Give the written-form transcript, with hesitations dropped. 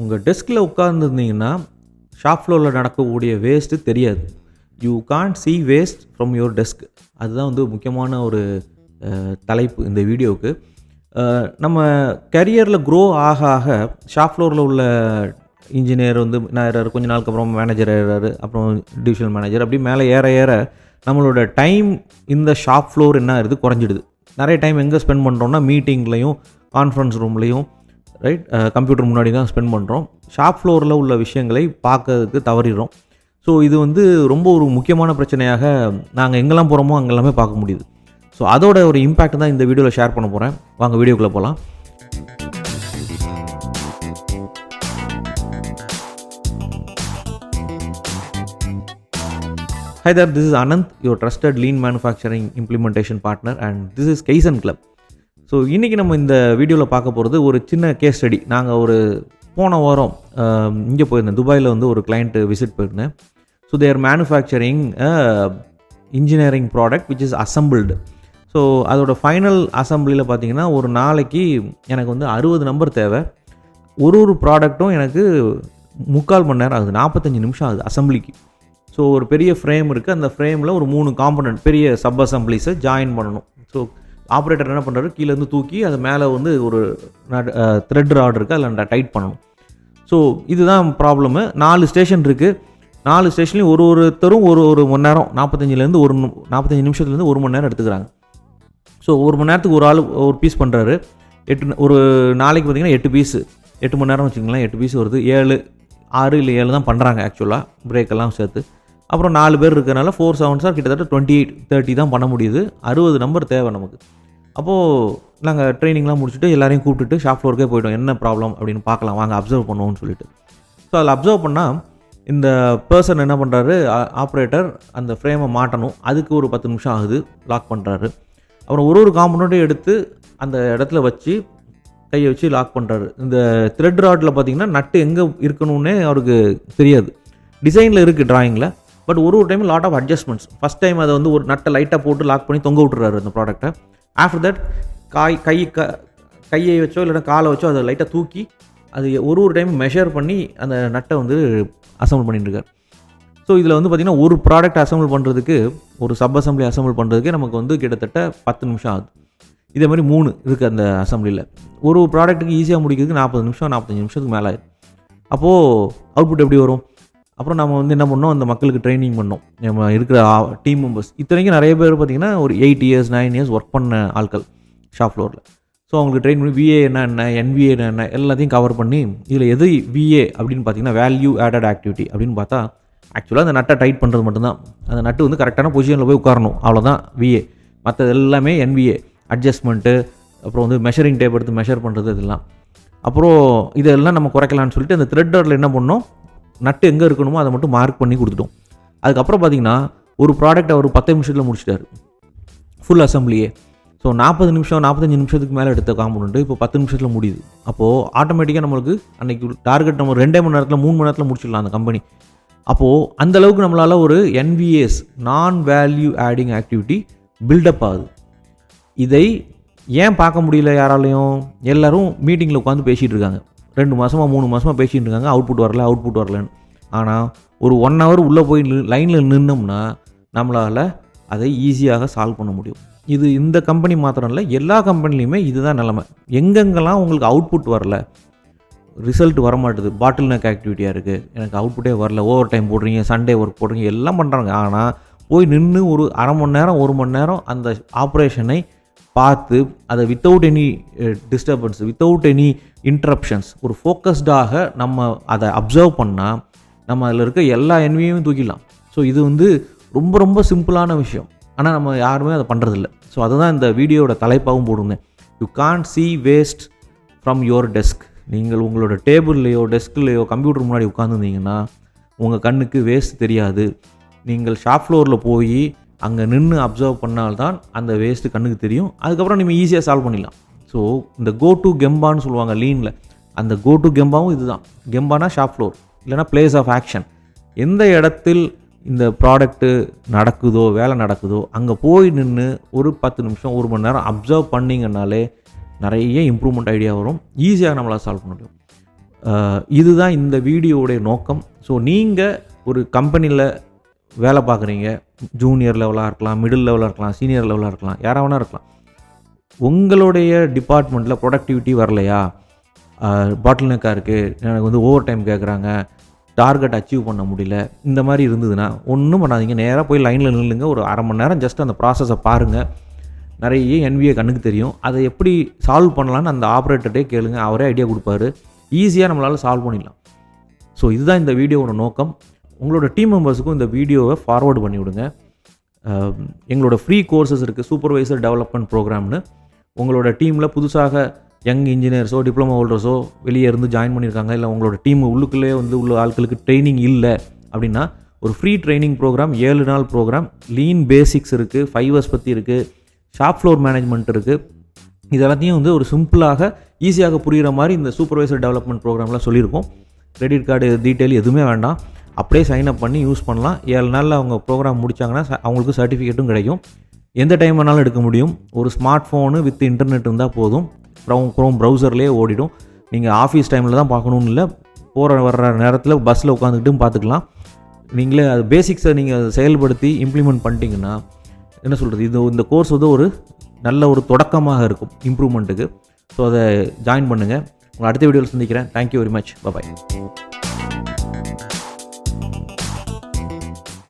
உங்கள் டெஸ்கில் உட்கார்ந்துருந்தீங்கன்னா ஷாப் ஃப்ளோரில் நடக்கக்கூடிய வேஸ்ட்டு தெரியாது. You can't see waste from your desk. அதுதான் வந்து முக்கியமான ஒரு தலைப்பு இந்த வீடியோவுக்கு. நம்ம கரியரில் க்ரோ ஆக ஆக ஷாப் ஃப்ளோரில் உள்ள இன்ஜினியர் வந்து நான் கொஞ்ச நாளுக்கு அப்புறம் மேனேஜர் ஆகிறாரு, அப்புறம் டிவிஷனல் மேனேஜர், அப்படி மேலே ஏற ஏற நம்மளோட டைம் இந்த ஷாப் ஃப்ளோர் என்ன ஆகுது, குறைஞ்சிடுது. நிறைய டைம் எங்கே ஸ்பெண்ட் பண்ணுறோம்னா மீட்டிங்லேயும் கான்ஃபரன்ஸ் ரூம்லேயும் ரைட் கம்ப்யூட்டர் முன்னாடி தான் ஸ்பெண்ட் பண்ணுறோம். ஷாப் ஃப்ளோரில் உள்ள விஷயங்களை பார்க்கறதுக்கு தவறிடுறோம். ஸோ இது வந்து ரொம்ப ஒரு முக்கியமான பிரச்சனையாக நாங்கள் எங்கெல்லாம் போகிறோமோ அங்கெல்லாமே பார்க்க முடியுது. ஸோ அதோட ஒரு இம்பேக்ட் தான் இந்த வீடியோவில் ஷேர் பண்ண போகிறேன். வாங்க வீடியோக்குள்ளே போகலாம். Hi there, this is Anand, your trusted lean manufacturing implementation partner, and this is Kaizen Club. So இன்றைக்கி நம்ம இந்த வீடியோவில் பார்க்க போகிறது ஒரு சின்ன கேஸ் ஸ்டடி. நாங்கள் ஒரு போன வாரம் இங்கே போயிருந்தேன், துபாயில் வந்து ஒரு கிளைண்ட்டு விசிட் போயிருந்தேன். So there manufacturing engineering product which is assembled. So அதோட ஃபைனல் அசம்பிளியில் பார்த்தீங்கன்னா ஒரு நாளைக்கு எனக்கு வந்து 60 நம்பர் தேவை. ஒரு ப்ராடக்ட்டும் எனக்கு 3/4 மணி நேரம் ஆகுது, 45 நிமிஷம் ஆகுது அசம்பிளிக்கு. ஸோ ஒரு பெரிய ஃப்ரேம் இருக்குது, அந்த ஃப்ரேமில் ஒரு 3 காம்பனண்ட் பெரிய சப் அசம்பிளிஸை ஜாயின் பண்ணணும். ஸோ ஆப்ரேட்டர் என்ன பண்ணுறாரு, கீழேருந்து தூக்கி அது மேலே வந்து ஒரு த்ரெட் ராட் இருக்குது, அதில் டைட் பண்ணணும். ஸோ இதுதான் ப்ராப்ளமு. 4 ஸ்டேஷன் இருக்குது. 4 ஸ்டேஷன்லையும் ஒருத்தரும் ஒரு மணி நேரம், 45 நிமிஷத்துலேருந்து 1 மணி நேரம் எடுத்துக்கிறாங்க. ஸோ 1 மணி நேரத்துக்கு ஒரு ஆள் ஒரு பீஸ் பண்ணுறாரு. ஒரு நாளைக்கு பார்த்திங்கன்னா 8 பீஸு, 8 மணி நேரம் வச்சுக்கலாம், 8 பீஸ் வருது. 6 இல்லை 7 தான் பண்ணுறாங்க ஆக்சுவலாக, பிரேக்கெல்லாம் சேர்த்து. அப்புறம் 4 பேர் இருக்கிறனால 4 7s கிட்டத்தட்ட 28-30 தான் பண்ண முடியுது. 60 நம்பர் தேவை நமக்கு. அப்போது நாங்கள் ட்ரைனிங்லாம் முடிச்சுட்டு எல்லாரையும் கூப்பிட்டுட்டு ஷாப் ஃப்ளோருக்கே போய்ட்டோம். என்ன ப்ராப்ளம் அப்படின்னு பார்க்கலாம் வாங்க, அப்சர்வ் பண்ணுவோம்னு சொல்லிட்டு. ஸோ அதில் அப்சர்வ் பண்ணால் இந்த பர்சன் என்ன பண்ணுறாரு, ஆப்ரேட்டர் அந்த ஃப்ரேமை மாட்டணும், அதுக்கு ஒரு 10 நிமிஷம் ஆகுது, லாக் பண்ணுறாரு. அப்புறம் ஒரு காம்பனண்ட்டையும் எடுத்து அந்த இடத்துல வச்சு கையை வச்சு லாக் பண்ணுறாரு. இந்த த்ரெட் ராட்டில் பார்த்திங்கன்னா நட்டு எங்கே இருக்கணும்னே அவருக்கு தெரியாது. டிசைனில் இருக்குது ட்ராயிங்கில், பட் ஒரு time lot of adjustments. First time அதை வந்து ஒரு நட்டை லைட்டாக போட்டு லாக் பண்ணி தொங்க விட்டுறாரு அந்த ப்ராடக்ட்டை. ஆஃப்டர் தட் கையை வச்சோ இல்லைனா காலை வச்சோ அதை லைட்டாக தூக்கி அது ஒரு டைம் மெஷர் பண்ணி அந்த நட்டை வந்து அசம்பிள் பண்ணிட்டுருக்காரு. ஸோ இதில் வந்து பார்த்திங்கன்னா ஒரு ப்ராடக்ட் அசம்பிள் பண்ணுறதுக்கு, ஒரு சப் அசம்பிளி அசம்பிள் பண்ணுறதுக்கு நமக்கு வந்து கிட்டத்தட்ட 10 நிமிஷம் ஆகுது. இதே மாதிரி 3 இருக்குது அந்த அசம்பிளியில். ஒரு ப்ராடக்ட்டுக்கு ஈஸியாக முடிக்கிறதுக்கு 40 நிமிஷம் 45 நிமிஷத்துக்கு மேலே ஆயிடும். அப்போது அவுட்புட் எப்படி வரும்? அப்புறம் நம்ம வந்து என்ன பண்ணோம், அந்த மக்களுக்கு ட்ரைனிங் பண்ணோம், நம்ம இருக்கிற டீம் மெம்பர்ஸ். இத்தனைக்கும் நிறைய பேர் பார்த்திங்கன்னா ஒரு 8 years 9 years ஒர்க் பண்ண ஆட்கள் ஷாப் ஃப்ளோரில். ஸோ அவங்களுக்கு ட்ரெயின் பண்ணி விஏ என்ன என்விஏ என்ன எல்லாத்தையும் கவர் பண்ணி, இதில் எது விஏ அப்படின்னு பார்த்தீங்கன்னா வேல்யூ ஆடட் ஆக்டிவிட்டி அப்படின்னு பார்த்தா ஆக்சுவலாக அந்த நட்டை டைட் பண்ணுறது மட்டும்தான். அந்த நட்டு வந்து கரெக்டான பொசிஷனில் போய் உட்காரணும், அவ்வளோதான் விஏ. மற்றது எல்லாமே என்விஏ, அட்ஜஸ்ட்மெண்ட்டு, அப்புறம் வந்து மெஷரிங் டேப் எடுத்து மெஷர் பண்ணுறது இதெல்லாம். அப்புறம் இதெல்லாம் நம்ம குறைக்கலான்னு சொல்லிட்டு அந்த த்ரெட் ராட்டில் என்ன பண்ணோம், நட்டு எங்கே இருக்கணுமோ அதை மட்டும் மார்க் பண்ணி கொடுத்துட்டோம். அதுக்கப்புறம் பார்த்திங்கன்னா ஒரு ப்ராடக்ட் அவர் 10 நிமிஷத்தில் முடிச்சிட்டாரு, ஃபுல் அசம்பிளியே. ஸோ 40 நிமிஷம் 45 நிமிஷத்துக்கு மேலே எடுத்த காம்பனண்ட் இப்போ 10 நிமிஷத்தில் முடியுது. அப்போது ஆட்டோமேட்டிக்காக நம்மளுக்கு அன்றைக்கி டார்கெட் நம்ம 2 மணி நேரத்தில் 3 மணி நேரத்தில் முடிச்சிடலாம் அந்த கம்பெனி. அப்போது அந்தளவுக்கு நம்மளால் ஒரு NVAs நான் வேல்யூ ஆடிங் ஆக்டிவிட்டி பில்டப் ஆகுது. இதை ஏன் பார்க்க முடியல யாராலையும்? எல்லோரும் மீட்டிங்கில் உட்காந்து பேசிகிட்டு இருக்காங்க, 2 மாதமாக 3 மாதமாக பேசிகிட்டு இருக்காங்க, அவுட்புட் வரலன்னு. ஆனால் ஒரு 1 hour உள்ளே போய் லைனில் நின்னோம்னா நம்மளால் அதை ஈஸியாக சால்வ் பண்ண முடியும். இது இந்த கம்பெனி மாத்திரம் இல்லை, எல்லா கம்பெனிலையுமே இதுதான் நிலைமை. எங்கெங்கெல்லாம் உங்களுக்கு அவுட்புட் வரல, ரிசல்ட் வரமாட்டுது, பாட்டில் நெக் ஆக்டிவிட்டியாக இருக்குது, எனக்கு அவுட்புட்டே வரல, ஓவர் டைம் போடுறீங்க, சண்டே ஒர்க் போடுறீங்க, எல்லாம் பண்ணுறாங்க. ஆனால் போய் நின்று ஒரு அரை மணி நேரம் 1 மணி நேரம் அந்த ஆப்ரேஷனை பார்த்து அதை without any disturbance, without any interruptions, ஒரு ஃபோக்கஸ்டாக நம்ம அதை அப்சர்வ் பண்ணால் நம்ம அதில் இருக்க எல்லா என்வியும் தூக்கிடலாம். ஸோ இது வந்து ரொம்ப ரொம்ப சிம்பிளான விஷயம், ஆனால் நம்ம யாருமே அதை பண்ணுறதில்ல. ஸோ அதுதான் இந்த வீடியோட தலைப்பாகவும் போடுங்க. You can't see waste from your desk. நீங்கள் உங்களோட டேபிள்லையோ டெஸ்க்லையோ கம்ப்யூட்டர் முன்னாடி உட்காந்துருந்தீங்கன்னா உங்கள் கண்ணுக்கு வேஸ்ட் தெரியாது. நீங்கள் ஷாப் ஃப்ளோரில் போய் அங்கே நின்று அப்சர்வ் பண்ணால்தான் அந்த வேஸ்ட்டு கண்ணுக்கு தெரியும். அதுக்கப்புறம் நீங்கள் ஈஸியாக சால்வ் பண்ணிடலாம். ஸோ இந்த கோ டு கெம்பான்னு சொல்லுவாங்க லீனில், அந்த கோ டு கெம்பாவும் இதுதான். கெம்பானா ஷாப் ஃப்ளோர், இல்லைனா பிளேஸ் ஆஃப் ஆக்ஷன். எந்த இடத்தில் இந்த ப்ராடக்ட்டு நடக்குதோ, வேலை நடக்குதோ, அங்கே போய் நின்று ஒரு 10 நிமிஷம் 1 மணி நேரம் அப்சர்வ் பண்ணிங்கனாலே நிறைய இம்ப்ரூவ்மெண்ட் ஐடியா வரும், ஈஸியாக நம்மளால் சால்வ் பண்ண முடியும். இதுதான் இந்த வீடியோவுடைய நோக்கம். ஸோ நீங்கள் ஒரு கம்பெனியில் வேலை பார்க்குறீங்க, ஜூனியர் லெவலாக இருக்கலாம், மிடில் லெவலாக இருக்கலாம், சீனியர் லெவலாக இருக்கலாம், யாராக வேணா இருக்கலாம். உங்களுடைய டிபார்ட்மெண்ட்டில் ப்ரொடக்டிவிட்டி வரலையா, பாட்டில் நெக்காக இருக்குது, எனக்கு வந்து ஓவர் டைம் கேட்குறாங்க, டார்கெட் அச்சீவ் பண்ண முடியல, இந்த மாதிரி இருந்ததுன்னா ஒன்றும் பண்ணாதீங்க. நேராக போய் லைனில் நில்லுங்க. ஒரு அரை மணி நேரம் ஜஸ்ட் அந்த ப்ராசஸை பாருங்கள். நிறைய NVA கண்ணுக்கு தெரியும். அதை எப்படி சால்வ் பண்ணலான்னு அந்த ஆப்ரேட்டர்டே கேளுங்க, அவரே ஐடியா கொடுப்பாரு. ஈஸியாக நம்மளால் சால்வ் பண்ணிடலாம். ஸோ இதுதான் இந்த வீடியோவோட நோக்கம். உங்களோட டீம் மெம்பர்ஸுக்கும் இந்த வீடியோவை ஃபார்வர்டு பண்ணி விடுங்க. எங்களோட ஃப்ரீ கோர்சஸ் இருக்குது, சூப்பர்வைசர் டெவலப்மெண்ட் ப்ரோக்ராம்னு. உங்களோட டீமில் புதுசாக யங் இன்ஜினியர்ஸோ டிப்ளமோ ஹோல்டர்ஸோ வெளியே இருந்து ஜாயின் பண்ணியிருக்காங்க, இல்லை உங்களோட டீம் உள்ளுக்குள்ளே வந்து உள்ள ஆட்களுக்கு ட்ரைனிங் இல்லை அப்படின்னா ஒரு ஃப்ரீ ட்ரைனிங் ப்ரோக்ராம், 7 நாள் ப்ரோக்ராம். லீன் பேசிக்ஸ் இருக்குது, 5Rs பற்றி இருக்குது, ஷாப் ஃப்ளோர் மேனேஜ்மெண்ட் இருக்குது. இது எல்லாத்தையும் வந்து ஒரு சிம்பிளாக ஈஸியாக புரிகிற மாதிரி இந்த சூப்பர்வைசர் டெவலப்மெண்ட் ப்ரோக்ராமில் சொல்லியிருக்கோம். கிரெடிட் கார்டு டீட்டெயில் எதுவுமே வேண்டாம், அப்படியே சைன்அப் பண்ணி யூஸ் பண்ணலாம். 7 நாளில் அவங்க ப்ரோக்ராம் முடித்தாங்கன்னா அவங்களுக்கு சர்டிஃபிகேட்டும் கிடைக்கும். எந்த டைம் வேணாலும் எடுக்க முடியும். ஒரு ஸ்மார்ட் ஃபோனு வித் இன்டர்நெட் இருந்தால் போதும், க்ரோம் ப்ரௌசர்லேயே ஓடிடும். நீங்கள் ஆஃபீஸ் டைமில் தான் பார்க்கணுன்னு இல்லை, போகிற வர்ற நேரத்தில் பஸ்ஸில் உட்காந்துக்கிட்டும் பார்த்துக்கலாம். நீங்களே அது பேசிக்ஸை நீங்கள் செயல்படுத்தி இம்ப்ளிமெண்ட் பண்ணிட்டீங்கன்னா என்ன சொல்கிறது, இந்த கோர்ஸ் வந்து ஒரு நல்ல ஒரு தொடக்கமாக இருக்கும் இம்ப்ரூவ்மெண்ட்டுக்கு. ஸோ அதை ஜாயின் பண்ணுங்கள். உங்களை அடுத்த வீடியோவில் சந்திக்கிறேன். Thank you very much. பாய்.